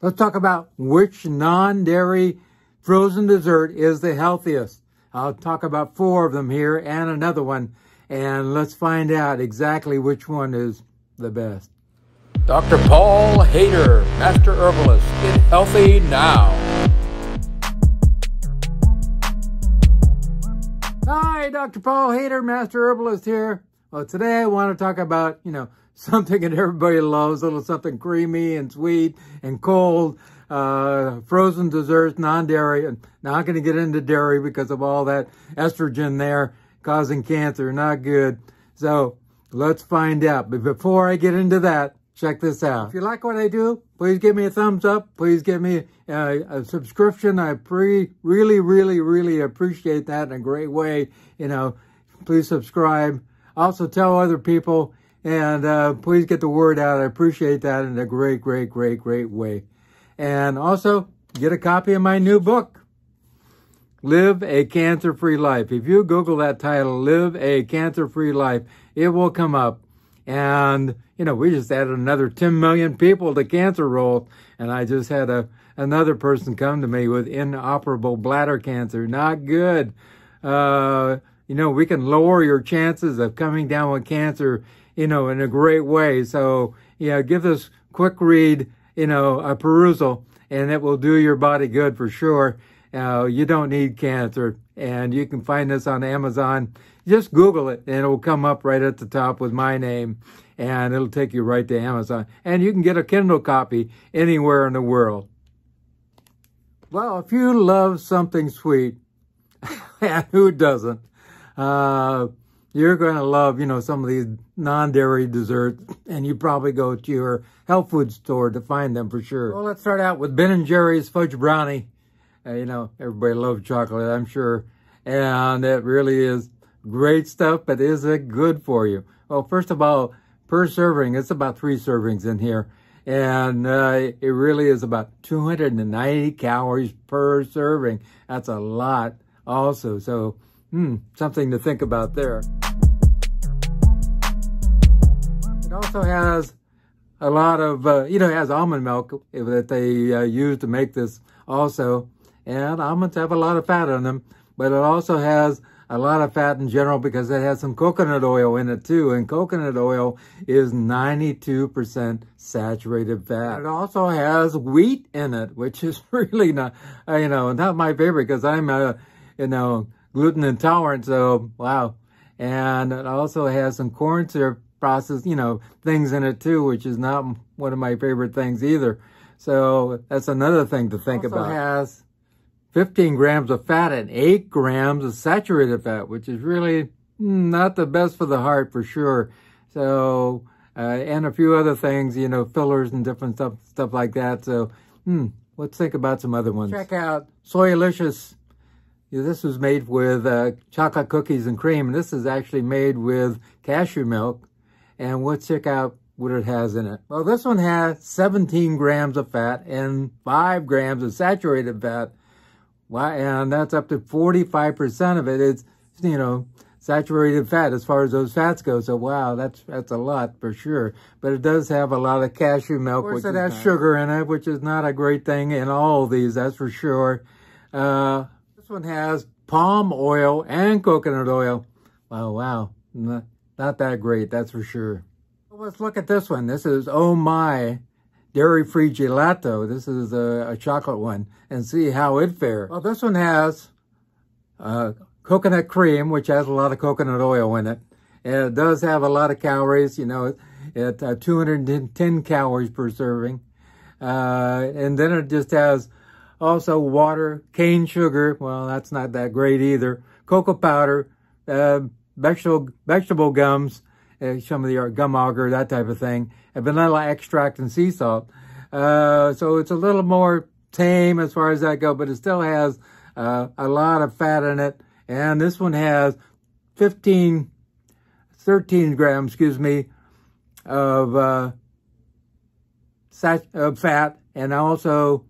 Let's talk about which non-dairy frozen dessert is the healthiest. I'll talk about 4 of them here and another one, and let's find out exactly which one is the best. Dr. Paul Haider, Master Herbalist. Get healthy now. Hi, Dr. Paul Haider, Master Herbalist here. Well, today I want to talk about, something that everybody loves, a little something creamy and sweet and cold, frozen desserts, non-dairy. And not going to get into dairy because of all that estrogen there causing cancer. Not good. So let's find out. But before I get into that, check this out. If you like what I do, please give me a thumbs up. Please give me a subscription. I really appreciate that in a great way. Please subscribe. Also tell other people, and please get the word out. I appreciate that in a great way. And also get a copy of my new book, Live a Cancer-Free Life. If you Google that title, Live a Cancer-Free Life, it will come up. And, we just added another 10 million people to cancer roll. And I just had another person come to me with inoperable bladder cancer. Not good. We can lower your chances of coming down with cancer, in a great way. So, give this quick read, a perusal, and it will do your body good for sure. You don't need cancer. And you can find this on Amazon. Just Google it, and it will come up right at the top with my name, and it'll take you right to Amazon. And you can get a Kindle copy anywhere in the world. Well, if you love something sweet, and who doesn't, you're going to love, some of these non-dairy desserts, and you probably go to your health food store to find them for sure. Well, let's start out with Ben & Jerry's Fudge Brownie. Everybody loves chocolate, I'm sure, and it really is great stuff, but is it good for you? Well, first of all, per serving, it's about 3 servings in here. And it really is about 290 calories per serving. That's a lot also. So, something to think about there. It also has a lot of, it has almond milk that they use to make this also. And almonds have a lot of fat on them, but it also has a lot of fat in general because it has some coconut oil in it too. And coconut oil is 92% saturated fat. It also has wheat in it, which is really not, not my favorite because I'm, gluten intolerant. So, wow. And it also has some corn syrup processed, things in it too, which is not one of my favorite things either. So that's another thing to think about. It has 15 grams of fat and 8 grams of saturated fat, which is really not the best for the heart for sure. So, and a few other things, fillers and different stuff like that. So, let's think about some other ones. Check out Soyalicious. This was made with chocolate cookies and cream, and this is actually made with cashew milk. And let's check out what it has in it. Well, this one has 17 grams of fat and 5 grams of saturated fat. Wow, and that's up to 45% of it. It's, saturated fat as far as those fats go. So, wow, that's a lot for sure. But it does have a lot of cashew milk. Of course, it has sugar in it, which is not a great thing in all of these, that's for sure. This one has palm oil and coconut oil. Wow. Not that great, that's for sure. Well, let's look at this one. This is Oh My dairy-free gelato. This is a chocolate one, and see how it fares. Well, this one has coconut cream, which has a lot of coconut oil in it. And it does have a lot of calories, at 210 calories per serving. And then it just has also water, cane sugar. Well, that's not that great either. Cocoa powder, vegetable gums, some of the gum agar, that type of thing, and vanilla extract and sea salt. So it's a little more tame as far as that goes, but it still has a lot of fat in it. And this one has 13 grams, of fat, and also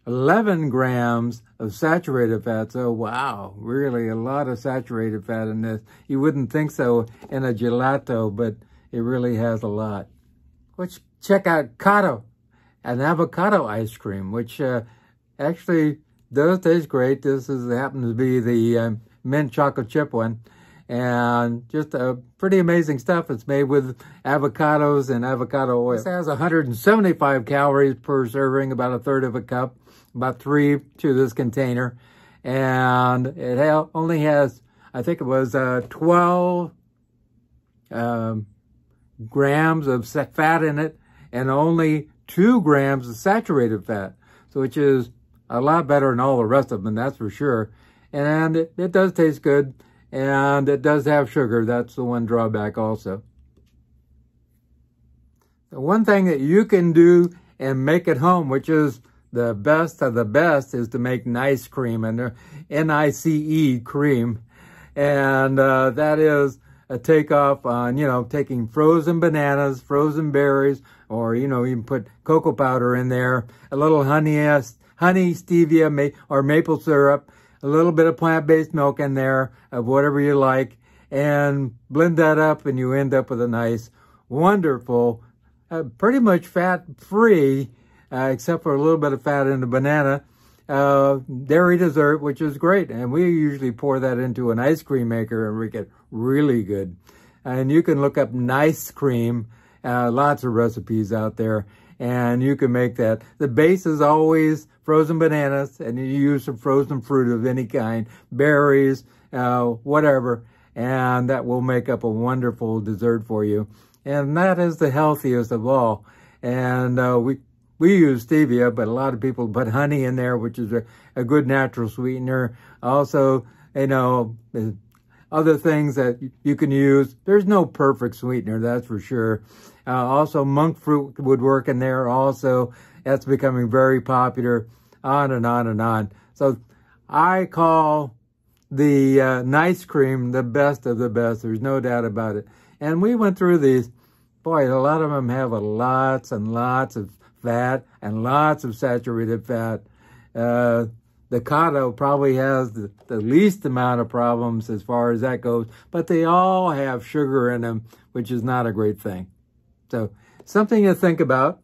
11 grams of saturated fat. So, wow, really a lot of saturated fat in this. You wouldn't think so in a gelato, but it really has a lot. Let's check out Kato. an avocado ice cream, which actually does taste great. This happens to be the mint chocolate chip one. And just pretty amazing stuff. It's made with avocados and avocado oil. This has 175 calories per serving, about a third of a cup, about 3 to this container. And it only has, I think it was 12 grams of fat in it, and only 2 grams of saturated fat. So which is a lot better than all the rest of them, that's for sure. And it does taste good. And it does have sugar. That's the one drawback also. The one thing that you can do and make at home, which is the best of the best, is to make nice cream, and N-I-C-E cream. And that is a takeoff on, taking frozen bananas, frozen berries, or, you can put cocoa powder in there, a little honey, stevia, or maple syrup, a little bit of plant-based milk in there of whatever you like, and blend that up, and you end up with a nice, wonderful, pretty much fat-free, except for a little bit of fat in the banana, dairy dessert, which is great. And we usually pour that into an ice cream maker and make it really good. And you can look up nice cream, lots of recipes out there, and you can make that. The base is always frozen bananas, and you use some frozen fruit of any kind, berries, whatever, and that will make up a wonderful dessert for you. And that is the healthiest of all. And we use stevia, but a lot of people put honey in there, which is a good natural sweetener. Also, other things that you can use. There's no perfect sweetener, that's for sure. Also, monk fruit would work in there also. That's becoming very popular, on and on and on. So I call the nice cream the best of the best. There's no doubt about it. And we went through these. Boy, a lot of them have lots and lots of fat and lots of saturated fat. The Kato probably has the least amount of problems as far as that goes, but they all have sugar in them, which is not a great thing. So something to think about.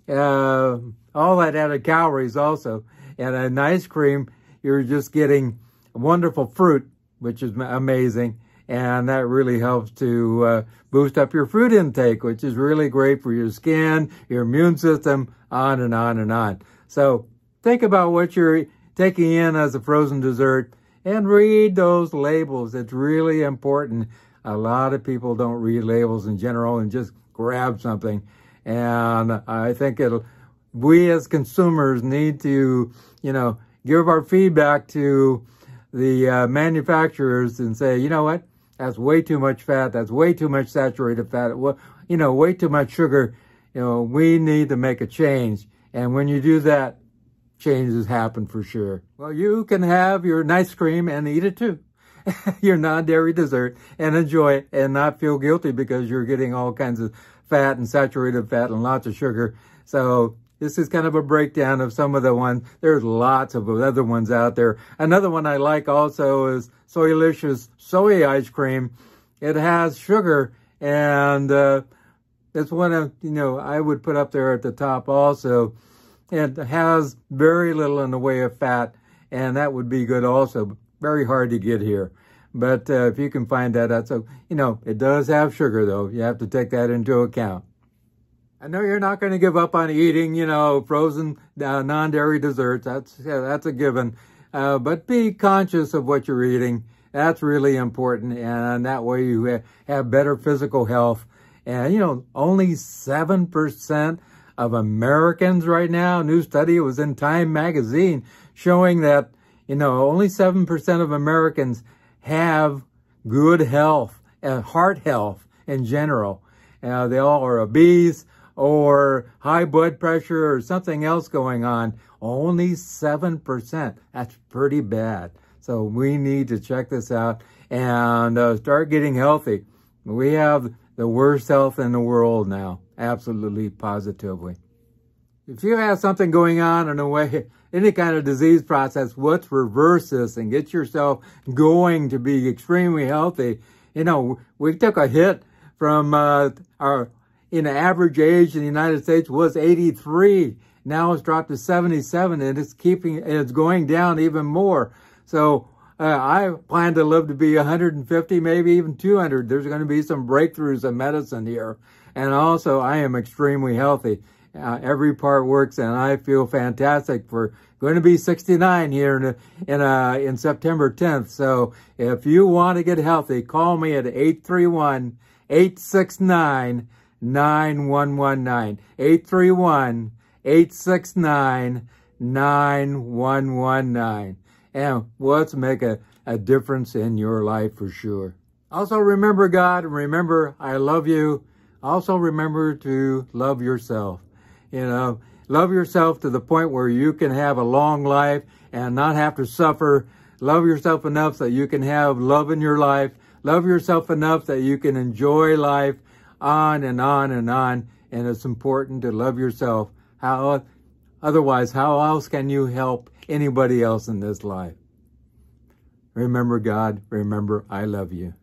All that added calories also. And an ice cream, you're just getting wonderful fruit, which is amazing. And that really helps to boost up your fruit intake, which is really great for your skin, your immune system, on and on and on. So think about what you're taking in as a frozen dessert and read those labels. It's really important. A lot of people don't read labels in general and just grab something. And I think we as consumers need to, give our feedback to the manufacturers and say, you know what? That's way too much fat. That's way too much saturated fat. Way too much sugar. We need to make a change. And when you do that, changes happen for sure. Well, you can have your nice cream and eat it too. Your non-dairy dessert, and enjoy it and not feel guilty because you're getting all kinds of fat and saturated fat and lots of sugar. So this is kind of a breakdown of some of the ones. There's lots of other ones out there. Another one I like also is Soylicious Soy Ice Cream. It has sugar, and it's one of, I would put up there at the top also. It has very little in the way of fat, and that would be good also. Very hard to get here. But if you can find that out, so, it does have sugar, though. You have to take that into account. I know you're not going to give up on eating, frozen non-dairy desserts. That's a given. But be conscious of what you're eating. That's really important. And that way you have better physical health. And, only 7% of Americans right now, new study, it was in Time magazine, showing that, only 7% of Americans have good health and heart health in general. They all are obese or high blood pressure or something else going on. Only 7%. That's pretty bad. So we need to check this out and start getting healthy. We have the worst health in the world now. Absolutely, positively. If you have something going on in a way, any kind of disease process, let's reverse this and get yourself going to be extremely healthy. We took a hit from our average age in the United States was 83. Now it's dropped to 77, and it's going down even more. So I plan to live to be 150, maybe even 200. There's going to be some breakthroughs in medicine here. And also, I am extremely healthy. Every part works, and I feel fantastic for going to be 69 here in September 10th. So if you want to get healthy, call me at 831-869-9119. 831-869-9119. And let's make a difference in your life for sure. Also remember God, remember I love you. Also remember to love yourself. You know, love yourself to the point where you can have a long life and not have to suffer. Love yourself enough that you can have love in your life. Love yourself enough that you can enjoy life on and on and on. And it's important to love yourself. Otherwise, how else can you help anybody else in this life? Remember God, remember I love you.